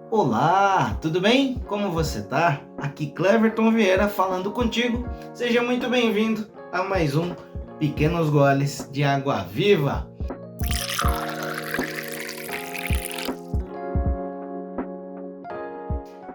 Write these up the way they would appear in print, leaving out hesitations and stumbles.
Olá, tudo bem? Como você tá? Aqui Cleverton Vieira falando contigo. Seja muito bem-vindo a mais um Pequenos Goles de Água Viva.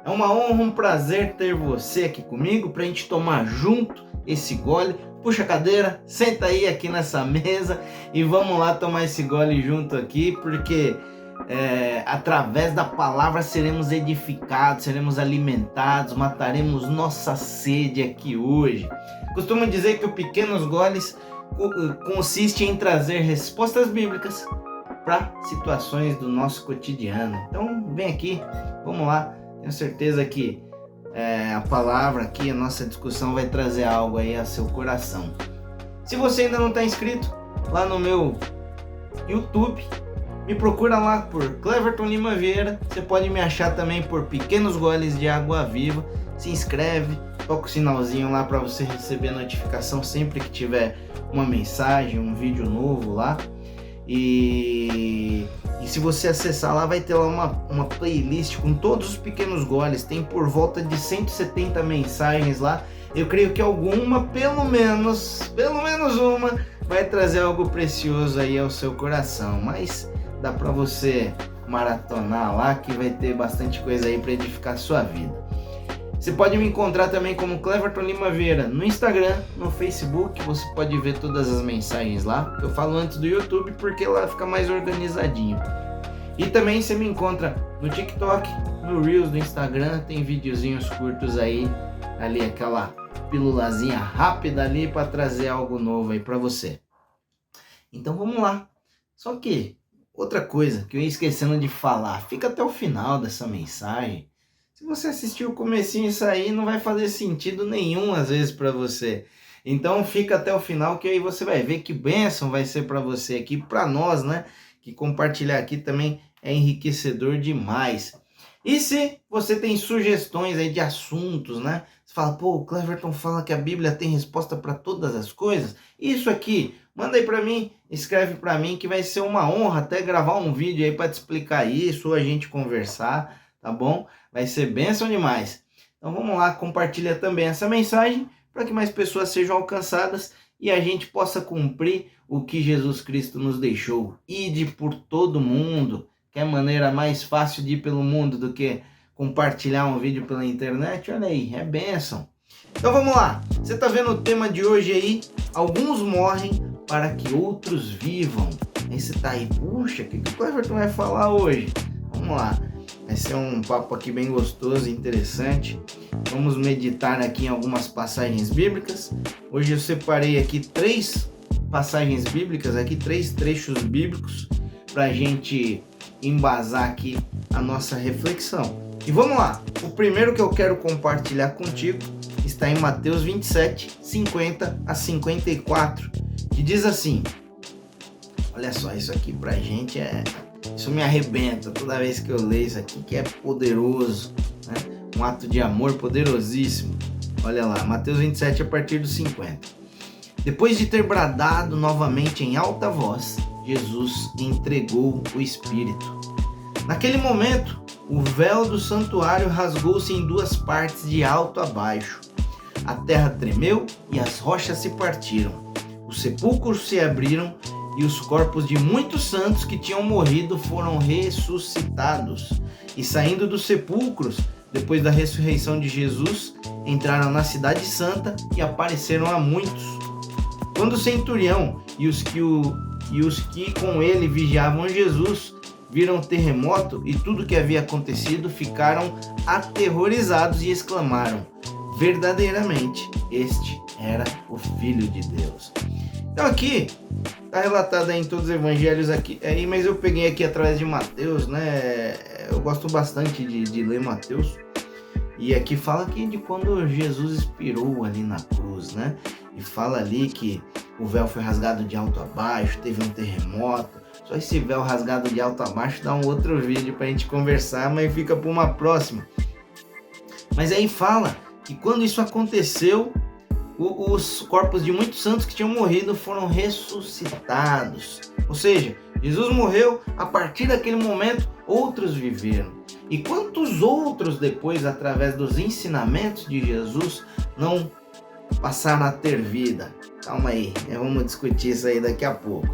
É uma honra, um prazer ter você aqui comigo para a gente tomar junto esse gole. Puxa a cadeira, senta aí aqui nessa mesa e vamos lá tomar esse gole junto aqui, porque através da palavra seremos edificados, seremos alimentados, mataremos nossa sede aqui hoje. Costumo dizer que o Pequenos Goles consiste em trazer respostas bíblicas para situações do nosso cotidiano. Então vem aqui, vamos lá. Tenho certeza que a palavra aqui, a nossa discussão vai trazer algo aí a seu coração. Se você ainda não está inscrito lá no meu YouTube, me procura lá por Cleverton Lima Vieira. Você pode me achar também por Pequenos Goles de Água Viva. Se inscreve, toca o sinalzinho lá para você receber a notificação sempre que tiver uma mensagem, um vídeo novo lá. E se você acessar lá, vai ter lá uma playlist com todos os pequenos goles. Tem por volta de 170 mensagens lá. Eu creio que alguma, pelo menos uma, vai trazer algo precioso aí ao seu coração. Mas dá para você maratonar lá, que vai ter bastante coisa aí para edificar a sua vida. Você pode me encontrar também como Cleverton Lima Vieira no Instagram, no Facebook. Você pode ver todas as mensagens lá. Eu falo antes do YouTube porque lá fica mais organizadinho. E também você me encontra no TikTok, no Reels do Instagram. Tem videozinhos curtos aí, ali aquela pílulazinha rápida ali para trazer algo novo aí para você. Então vamos lá. Só que outra coisa que eu ia esquecendo de falar, fica até o final dessa mensagem. Se você assistiu o comecinho, isso aí não vai fazer sentido nenhum às vezes para você. Então fica até o final que aí você vai ver que bênção vai ser para você aqui, para nós, né? Que compartilhar aqui também é enriquecedor demais. E se você tem sugestões aí de assuntos, né? Você fala, pô, o Cleverton fala que a Bíblia tem resposta para todas as coisas. Isso aqui, manda aí para mim, escreve para mim que vai ser uma honra até gravar um vídeo aí para te explicar isso, ou a gente conversar, tá bom? Vai ser bênção demais. Então vamos lá, compartilha também essa mensagem para que mais pessoas sejam alcançadas e a gente possa cumprir o que Jesus Cristo nos deixou. Ide por todo mundo. Que é a maneira mais fácil de ir pelo mundo do que compartilhar um vídeo pela internet? Olha aí, é bênção. Então vamos lá. Você está vendo o tema de hoje aí? Alguns morrem para que outros vivam. Aí você tá aí, puxa, o que o Cleverton vai falar hoje? Vamos lá. Vai ser um papo aqui bem gostoso e interessante. Vamos meditar aqui em algumas passagens bíblicas. Hoje eu separei aqui 3 passagens bíblicas, aqui 3 trechos bíblicos para a gente embasar aqui a nossa reflexão. E vamos lá. O primeiro que eu quero compartilhar contigo está em Mateus 27, 50 a 54, que diz assim. Olha só, isso aqui pra gente isso me arrebenta toda vez que eu leio isso aqui, que é poderoso, né? Um ato de amor poderosíssimo. Olha lá, Mateus 27 a partir do 50. Depois de ter bradado novamente em alta voz, Jesus entregou o Espírito. Naquele momento, o véu do santuário rasgou-se em 2 partes de alto a baixo. A terra tremeu e as rochas se partiram. Os sepulcros se abriram e os corpos de muitos santos que tinham morrido foram ressuscitados. E saindo dos sepulcros, depois da ressurreição de Jesus, entraram na cidade santa e apareceram a muitos. Quando o centurião e os que com ele vigiavam Jesus viram o terremoto e tudo o que havia acontecido, ficaram aterrorizados e exclamaram: verdadeiramente, este era o Filho de Deus. Então aqui, está relatado aí em todos os evangelhos aqui, mas eu peguei aqui através de Mateus, né? Eu gosto bastante de ler Mateus. E aqui fala aqui de quando Jesus expirou ali na cruz, né? E fala ali que o véu foi rasgado de alto a baixo, teve um terremoto. Só esse véu rasgado de alto a baixo dá um outro vídeo pra gente conversar, mas fica para uma próxima. Mas aí fala que quando isso aconteceu, os corpos de muitos santos que tinham morrido foram ressuscitados. Ou seja, Jesus morreu, a partir daquele momento outros viveram. E quantos outros depois, através dos ensinamentos de Jesus, não passaram a ter vida? Calma aí, vamos discutir isso aí daqui a pouco.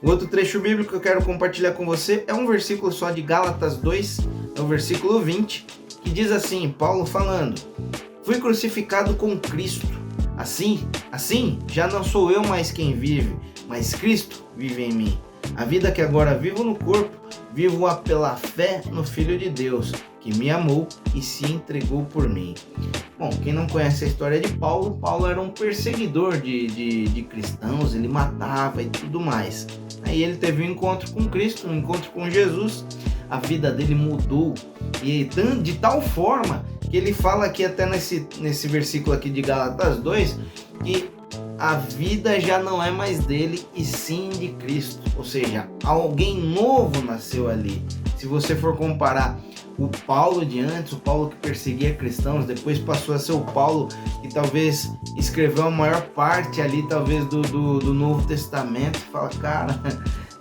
O outro trecho bíblico que eu quero compartilhar com você é um versículo só de Gálatas 2, é o versículo 20, que diz assim, Paulo falando: fui crucificado com Cristo. Assim, já não sou eu mais quem vive, mas Cristo vive em mim. A vida que agora vivo no corpo, vivo-a pela fé no Filho de Deus, que me amou e se entregou por mim. Bom, quem não conhece a história de Paulo, Paulo era um perseguidor de cristãos, ele matava e tudo mais. Aí ele teve um encontro com Cristo, um encontro com Jesus, a vida dele mudou, e de tal forma que ele fala aqui até nesse versículo aqui de Gálatas 2, que a vida já não é mais dele e sim de Cristo, ou seja, alguém novo nasceu ali. Se você for comparar o Paulo de antes, o Paulo que perseguia cristãos, depois passou a ser o Paulo que talvez escreveu a maior parte ali talvez do Novo Testamento, fala, cara,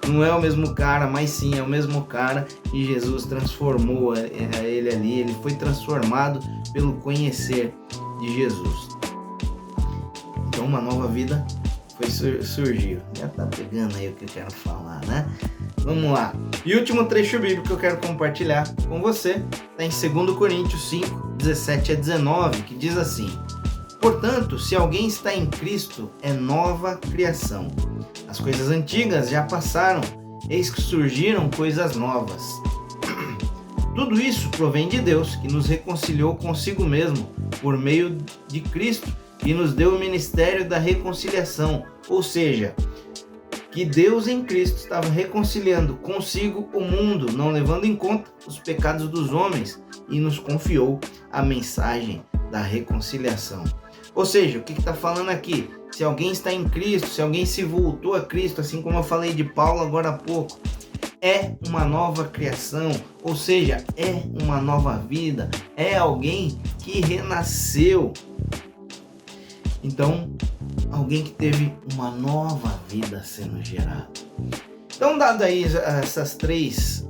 não é o mesmo cara, mas sim é o mesmo cara, e Jesus transformou ele ali, ele foi transformado pelo conhecer de Jesus. Então uma nova vida surgiu. Já tá pegando aí o que eu quero falar, né? Vamos lá. E o último trecho bíblico que eu quero compartilhar com você está em 2 Coríntios 5, 17 a 19, que diz assim: portanto, se alguém está em Cristo, é nova criação. As coisas antigas já passaram, eis que surgiram coisas novas. Tudo isso provém de Deus, que nos reconciliou consigo mesmo por meio de Cristo e nos deu o ministério da reconciliação, ou seja, que Deus em Cristo estava reconciliando consigo o mundo, não levando em conta os pecados dos homens, e nos confiou a mensagem da reconciliação. Ou seja, o que está falando aqui? Se alguém está em Cristo, se alguém se voltou a Cristo, assim como eu falei de Paulo agora há pouco, é uma nova criação, ou seja, é uma nova vida, é alguém que renasceu. Então, alguém que teve uma nova vida sendo gerada. Então, dado aí essas três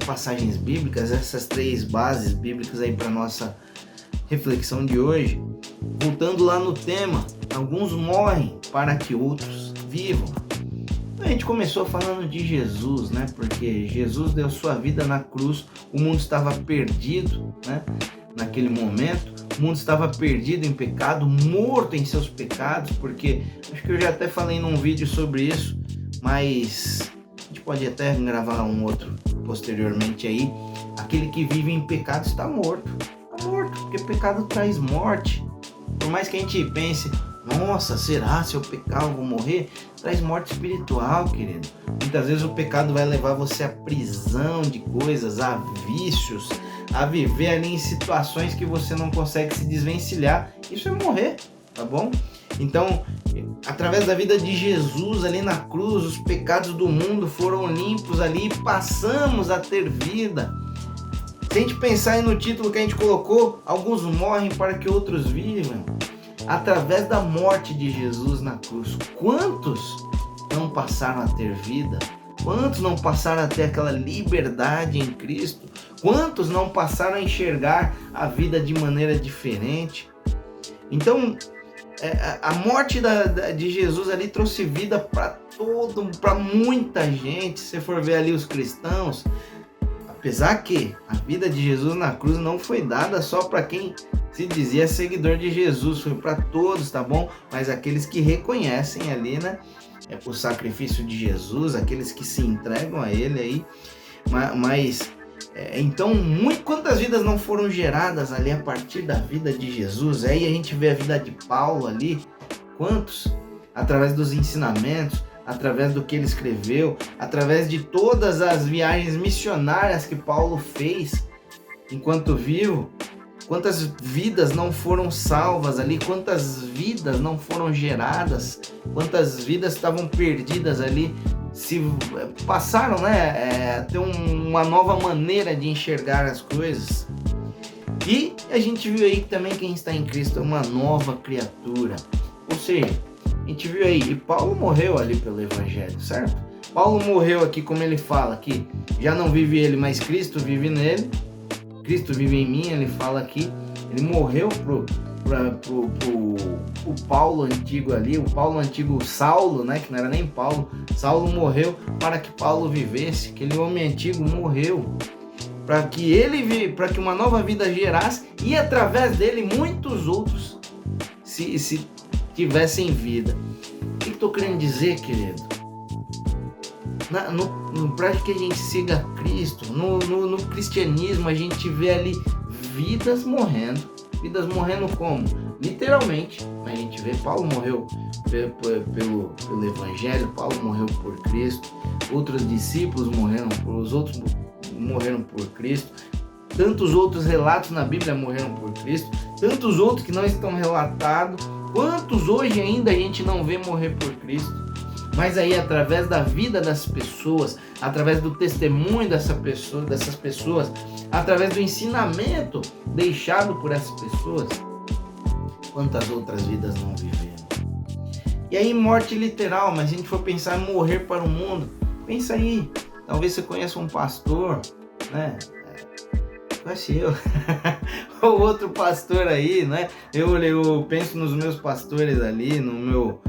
passagens bíblicas, essas três bases bíblicas aí para nossa reflexão de hoje, voltando lá no tema, alguns morrem para que outros vivam. A gente começou falando de Jesus, né? Porque Jesus deu sua vida na cruz, o mundo estava perdido, né? Naquele momento, o mundo estava perdido em pecado, morto em seus pecados, porque acho que eu já até falei num vídeo sobre isso, mas a gente pode até gravar um outro posteriormente aí. Aquele que vive em pecado está morto, porque pecado traz morte. Por mais que a gente pense, nossa, será? Se eu pecar eu vou morrer? Traz morte espiritual, querido. Muitas vezes o pecado vai levar você à prisão de coisas, a vícios, a viver ali em situações que você não consegue se desvencilhar. Isso é morrer, tá bom? Então, através da vida de Jesus ali na cruz, os pecados do mundo foram limpos ali e passamos a ter vida. Se a gente pensar aí no título que a gente colocou, alguns morrem para que outros vivam. Através da morte de Jesus na cruz, quantos não passaram a ter vida? Quantos não passaram a ter aquela liberdade em Cristo? Quantos não passaram a enxergar a vida de maneira diferente? Então, a morte de Jesus ali trouxe vida para muita gente. Se você for ver ali os cristãos, apesar que a vida de Jesus na cruz não foi dada só para quem se dizia seguidor de Jesus, foi para todos, tá bom? Mas aqueles que reconhecem ali, né, o sacrifício de Jesus, aqueles que se entregam a ele aí, então, quantas vidas não foram geradas ali a partir da vida de Jesus? Aí a gente vê a vida de Paulo ali, quantos? Através dos ensinamentos, através do que ele escreveu, através de todas as viagens missionárias que Paulo fez enquanto vivo, quantas vidas não foram salvas ali, quantas vidas não foram geradas, quantas vidas estavam perdidas ali, se passaram, né, a ter uma nova maneira de enxergar as coisas. E a gente viu aí que também quem está em Cristo é uma nova criatura, ou seja, a gente viu aí, e Paulo morreu ali pelo Evangelho, certo? Paulo morreu aqui, como ele fala, que já não vive ele, mas Cristo vive nele. Cristo vive em mim, ele fala aqui, ele morreu pro Paulo antigo ali, o Paulo antigo Saulo, né, que não era nem Paulo. Saulo morreu para que Paulo vivesse, aquele homem antigo morreu para que uma nova vida gerasse e através dele muitos outros se tivessem vida. O que estou querendo dizer, querido? Para que a gente siga Cristo, no cristianismo a gente vê ali vidas morrendo como? Literalmente, a gente vê Paulo morreu pelo Evangelho, Paulo morreu por Cristo, outros discípulos morreram por Cristo, tantos outros relatos na Bíblia morreram por Cristo, tantos outros que não estão relatados, quantos hoje ainda a gente não vê morrer por Cristo. Mas aí, através da vida das pessoas, através do testemunho dessas pessoas, através do ensinamento deixado por essas pessoas, quantas outras vidas não viveram? E aí, morte literal, mas se a gente for pensar em morrer para o mundo, pensa aí, talvez você conheça um pastor, né? Conhece eu, ou outro pastor aí, né? Eu penso nos meus pastores ali, no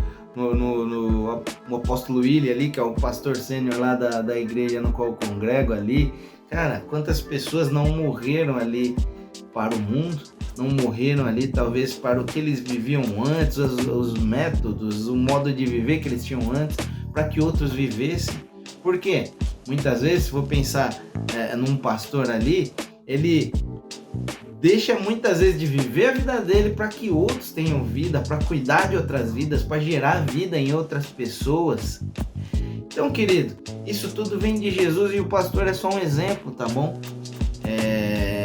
apóstolo William ali, que é o pastor sênior lá da igreja no qual eu congrego ali. Cara, quantas pessoas não morreram ali para o mundo, não morreram ali talvez para o que eles viviam antes, os métodos, o modo de viver que eles tinham antes, para que outros vivessem. Por quê? Muitas vezes, se for pensar num pastor ali, ele deixa muitas vezes de viver a vida dele para que outros tenham vida, para cuidar de outras vidas, para gerar vida em outras pessoas. Então, querido, isso tudo vem de Jesus e o pastor é só um exemplo, tá bom?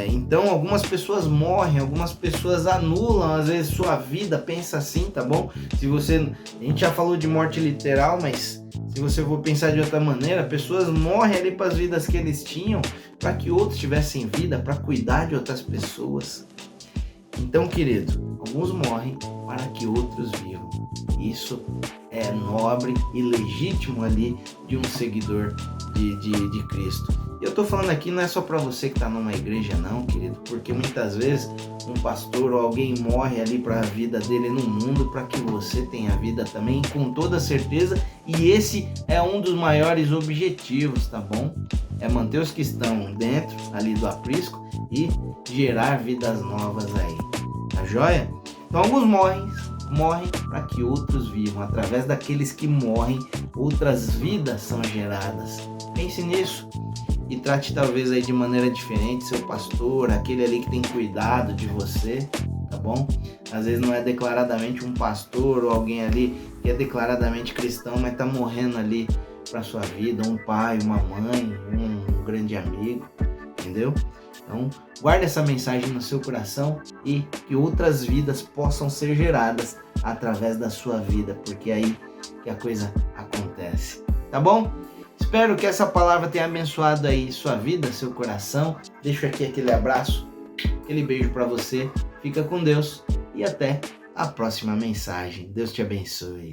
Então, algumas pessoas morrem, algumas pessoas anulam às vezes sua vida, pensa assim, tá bom? A gente já falou de morte literal, mas se você for pensar de outra maneira, pessoas morrem ali para as vidas que eles tinham, para que outros tivessem vida, para cuidar de outras pessoas. Então, querido, alguns morrem para que outros vivam. Isso é nobre e legítimo ali de um seguidor de Cristo. Eu tô falando aqui não é só para você que tá numa igreja não, querido, porque muitas vezes um pastor ou alguém morre ali para a vida dele no mundo para que você tenha vida também, com toda certeza, e esse é um dos maiores objetivos, tá bom? É manter os que estão dentro ali do aprisco e gerar vidas novas aí, tá joia? Então alguns morrem para que outros vivam. Através daqueles que morrem, outras vidas são geradas. Pense nisso e trate talvez aí de maneira diferente seu pastor, aquele ali que tem cuidado de você, tá bom? Às vezes não é declaradamente um pastor ou alguém ali que é declaradamente cristão, mas tá morrendo ali para sua vida, um pai, uma mãe, um grande amigo, entendeu? Então, guarde essa mensagem no seu coração e que outras vidas possam ser geradas através da sua vida, porque é aí que a coisa acontece, tá bom? Espero que essa palavra tenha abençoado aí sua vida, seu coração. Deixo aqui aquele abraço, aquele beijo para você. Fica com Deus e até a próxima mensagem. Deus te abençoe.